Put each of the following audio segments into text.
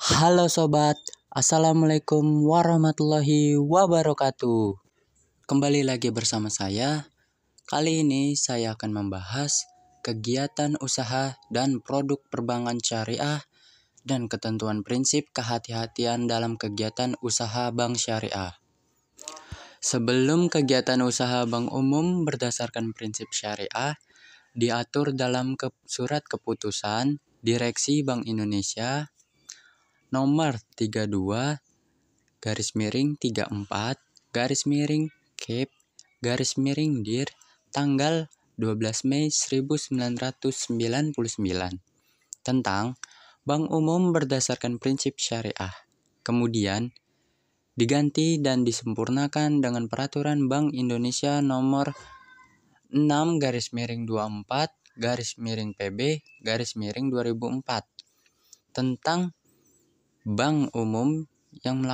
Halo sobat, Assalamualaikum warahmatullahi wabarakatuh. Kembali lagi bersama saya. Kali ini saya akan membahas kegiatan usaha dan produk perbankan syariah dan ketentuan prinsip kehati-hatian dalam kegiatan usaha bank syariah. Sebelum kegiatan usaha bank umum berdasarkan prinsip syariah diatur dalam surat keputusan Direksi Bank Indonesia nomor 32 /34 Kep Dir tanggal 12 Mei 1999 tentang Bank Umum berdasarkan prinsip syariah. Kemudian diganti dan disempurnakan dengan Peraturan Bank Indonesia nomor 6/24/PB/2004 tentang Bank Umum yang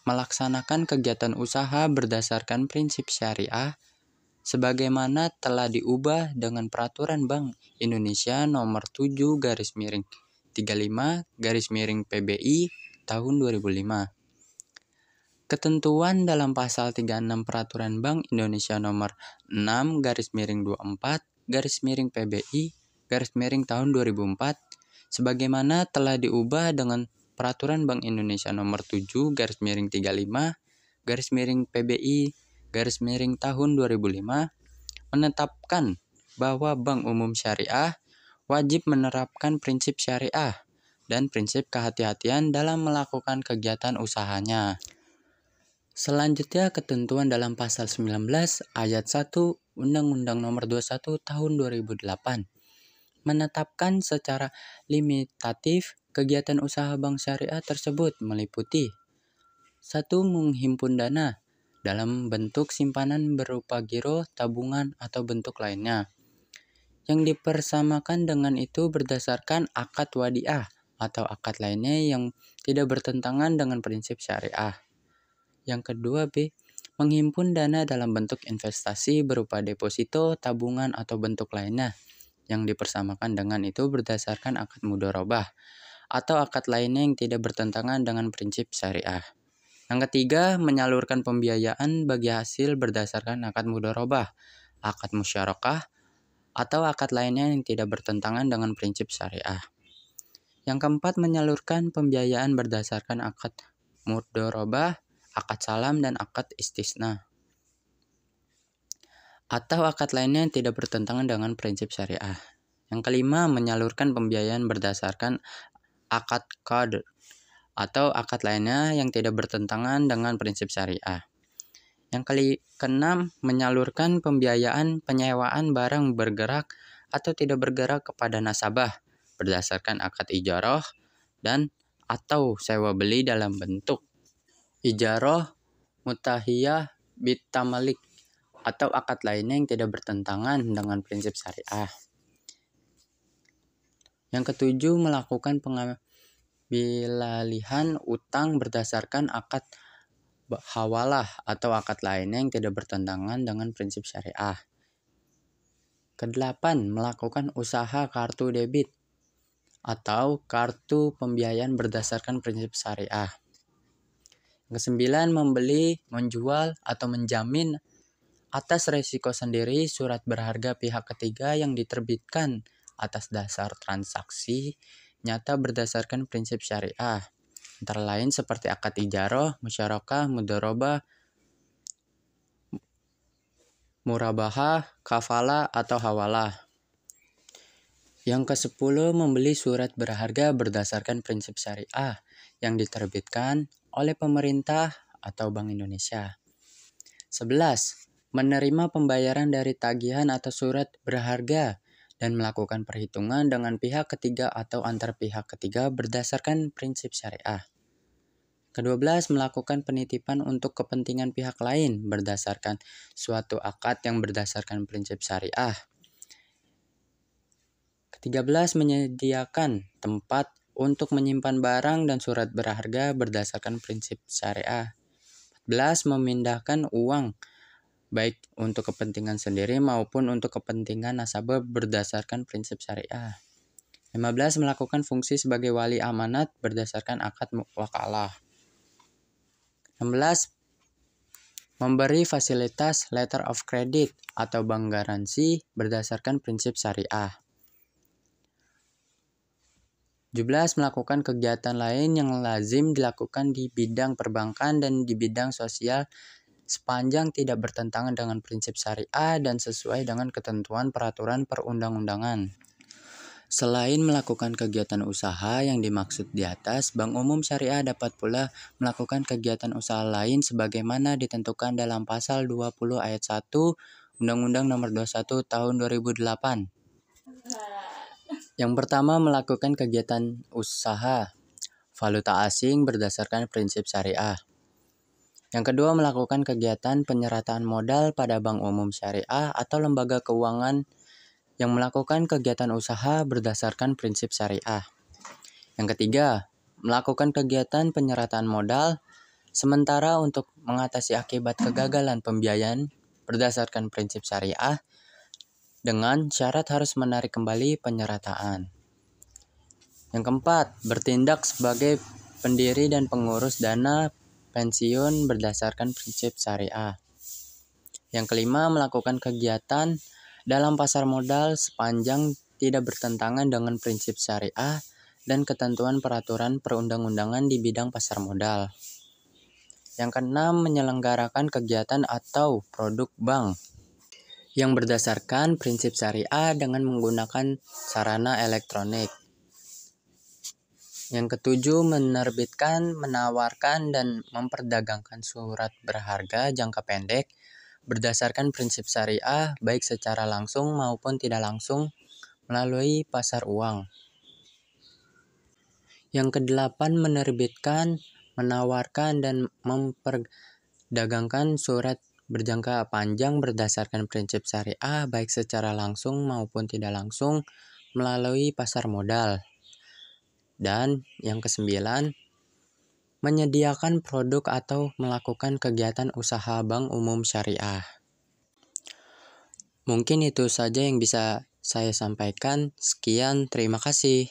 melaksanakan kegiatan usaha berdasarkan prinsip syariah sebagaimana telah diubah dengan Peraturan Bank Indonesia nomor 7/35/PBI tahun 2005. Ketentuan dalam pasal 36 Peraturan Bank Indonesia nomor 6/24/PBI tahun 2004 sebagaimana telah diubah dengan Peraturan Bank Indonesia nomor 7/35/PBI tahun 2005 menetapkan bahwa Bank Umum Syariah wajib menerapkan prinsip syariah dan prinsip kehati-hatian dalam melakukan kegiatan usahanya. Selanjutnya ketentuan dalam pasal 19 ayat 1 Undang-Undang Nomor 21 Tahun 2008 menetapkan secara limitatif kegiatan usaha bank syariah tersebut meliputi 1. Menghimpun dana dalam bentuk simpanan berupa giro, tabungan, atau bentuk lainnya yang dipersamakan dengan itu berdasarkan akad wadiah atau akad lainnya yang tidak bertentangan dengan prinsip syariah. Yang kedua B. Menghimpun dana dalam bentuk investasi berupa deposito, tabungan, atau bentuk lainnya yang dipersamakan dengan itu berdasarkan akad mudharabah atau akad lainnya yang tidak bertentangan dengan prinsip syariah. Yang ketiga, menyalurkan pembiayaan bagi hasil berdasarkan akad mudharabah, akad musyarakah, atau akad lainnya yang tidak bertentangan dengan prinsip syariah. Yang keempat, menyalurkan pembiayaan berdasarkan akad mudharabah, akad salam, dan akad istisna, atau akad lainnya yang tidak bertentangan dengan prinsip syariah. Yang kelima, menyalurkan pembiayaan berdasarkan akad qard atau akad lainnya yang tidak bertentangan dengan prinsip syariah. Yang keenam, menyalurkan pembiayaan penyewaan barang bergerak atau tidak bergerak kepada nasabah berdasarkan akad ijarah dan atau sewa beli dalam bentuk ijarah, mutahiyah, bitamalik, atau akad lainnya yang tidak bertentangan dengan prinsip syariah. Yang ketujuh, melakukan pengambilalihan utang berdasarkan akad hawalah atau akad lainnya yang tidak bertentangan dengan prinsip syariah. Kedelapan, melakukan usaha kartu debit atau kartu pembiayaan berdasarkan prinsip syariah. Kesembilan, membeli, menjual, atau menjamin atas resiko sendiri surat berharga pihak ketiga yang diterbitkan atas dasar transaksi nyata berdasarkan prinsip syariah, antara lain seperti akad ijarah, musyarakah, mudharabah, murabahah, kafalah, atau hawalah. Yang ke-10, membeli surat berharga berdasarkan prinsip syariah yang diterbitkan oleh pemerintah atau Bank Indonesia. 11. Menerima pembayaran dari tagihan atau surat berharga dan melakukan perhitungan dengan pihak ketiga atau antar pihak ketiga berdasarkan prinsip syariah. Ke-12, melakukan penitipan untuk kepentingan pihak lain berdasarkan suatu akad yang berdasarkan prinsip syariah. Ke-13, menyediakan tempat untuk menyimpan barang dan surat berharga berdasarkan prinsip syariah. 14, memindahkan uang baik untuk kepentingan sendiri maupun untuk kepentingan nasabah berdasarkan prinsip syariah. 15. Melakukan fungsi sebagai wali amanat berdasarkan akad wakalah. 16. Memberi fasilitas letter of credit atau bank garansi berdasarkan prinsip syariah. 17. Melakukan kegiatan lain yang lazim dilakukan di bidang perbankan dan di bidang sosial sepanjang tidak bertentangan dengan prinsip syariah dan sesuai dengan ketentuan peraturan perundang-undangan. Selain melakukan kegiatan usaha yang dimaksud di atas, Bank Umum Syariah dapat pula melakukan kegiatan usaha lain sebagaimana ditentukan dalam pasal 20 ayat 1 Undang-Undang Nomor 21 Tahun 2008. Yang pertama, melakukan kegiatan usaha valuta asing berdasarkan prinsip syariah. Yang kedua, melakukan kegiatan penyerataan modal pada Bank Umum Syariah atau lembaga keuangan yang melakukan kegiatan usaha berdasarkan prinsip syariah. Yang ketiga, melakukan kegiatan penyerataan modal sementara untuk mengatasi akibat kegagalan pembiayaan berdasarkan prinsip syariah dengan syarat harus menarik kembali penyerataan. Yang keempat, bertindak sebagai pendiri dan pengurus dana pensiun berdasarkan prinsip syariah. Yang kelima, melakukan kegiatan dalam pasar modal sepanjang tidak bertentangan dengan prinsip syariah dan ketentuan peraturan perundang-undangan di bidang pasar modal. Yang keenam, menyelenggarakan kegiatan atau produk bank yang berdasarkan prinsip syariah dengan menggunakan sarana elektronik. Yang ketujuh, menerbitkan, menawarkan, dan memperdagangkan surat berharga jangka pendek berdasarkan prinsip syariah baik secara langsung maupun tidak langsung melalui pasar uang. Yang kedelapan, menerbitkan, menawarkan, dan memperdagangkan surat berjangka panjang berdasarkan prinsip syariah baik secara langsung maupun tidak langsung melalui pasar modal. Dan yang kesembilan, menyediakan produk atau melakukan kegiatan usaha Bank Umum Syariah. Mungkin itu saja yang bisa saya sampaikan. Sekian, terima kasih.